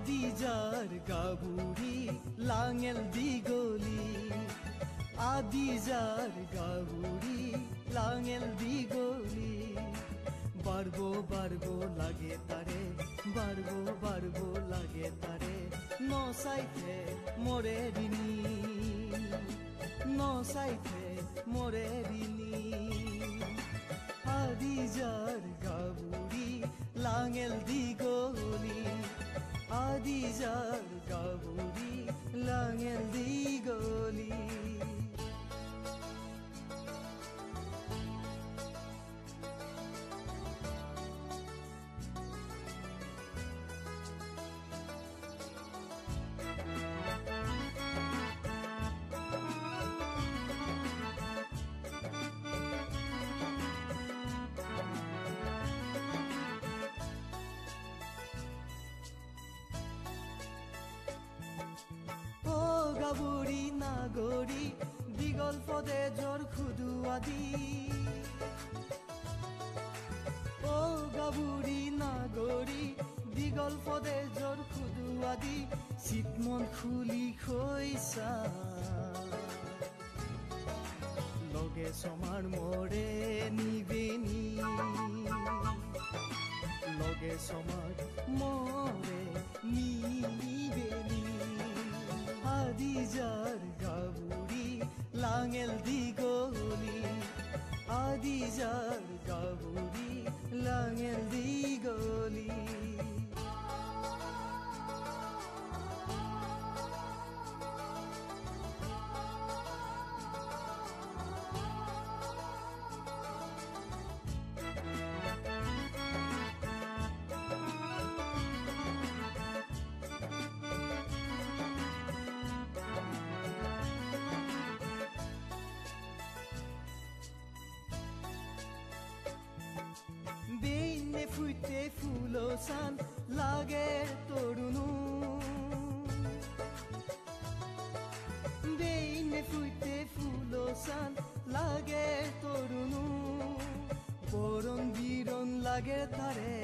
আদিজাৰ গাভুৰি লাঙেল দীঘলী আদিজাৰ গাভুৰি লাঙেল দীঘলী বাড়ব বাড়ব লাগে তাৰে বাড়ব লাগে তাৰে নচাইতে মৰে ঋণী নচাইতে মৰে ঋণী আদিজাৰ গাভুৰি লাঙেল দীঘলী আদিজাৰ গাভুৰি লাঙেল দীঘলী গাভুৰি নাগৰি দীঘল পদে জ্বৰ খুদু আদি ও গাভুৰি নাগৰি দীঘল পদে জ্বৰ খুদু আদি চিতমন খুলি খৈছা লগে সমাৰ মৰে নিবেনি লগে সমাৰ মৰে নিবেনি আদিজাৰ গাভুৰি লাঙেল দীঘলী আদিজাৰ গাভুৰি লাঙেল দীঘলী বেইনে ফুইতে ফুলচান লাগে তৰুণু বেইনে ফুইতে ফুলচান লাগে তৰুণু বৰণ বিৰণ লাগে তাৰে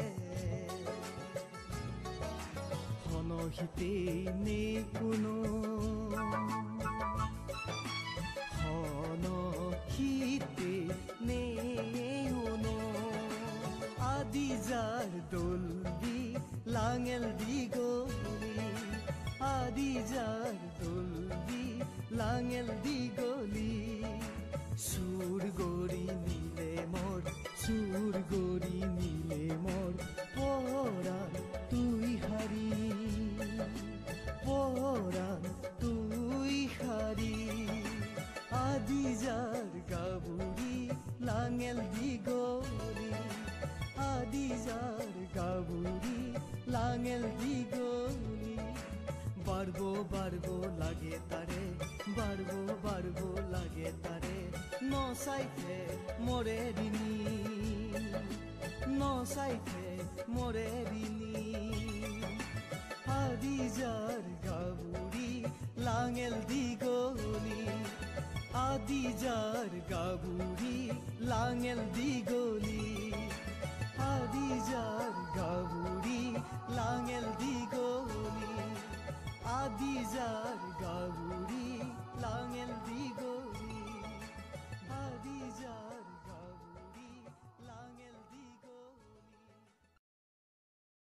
হনহিতে নে কোনো হনহিতে নে আদিজাৰ দলবি লাঙেল দীঘলী আদিজাৰ দলবি লাঙেল দীঘলী সুৰ গৰি নিলে মোৰ সুৰ গৰি নিলে মোৰ পৰাণ তুই হাৰি পৰাণ তুই হাৰি আদিজাৰ গাভুৰি লাঙেল দীঘলী আদিজাৰ গাভুৰি লাঙেল দীঘলী বাড়ব বাড়ব লাগে তাৰে বাড়ব লাগে তাৰে নচাইতে মৰে ঋণী নচাইতে মৰে ঋণী আদিজাৰ গাভুৰি লাঙেল দীঘলী আদিজাৰ গাভুৰি লাঙেল দীঘলী আদিজাৰ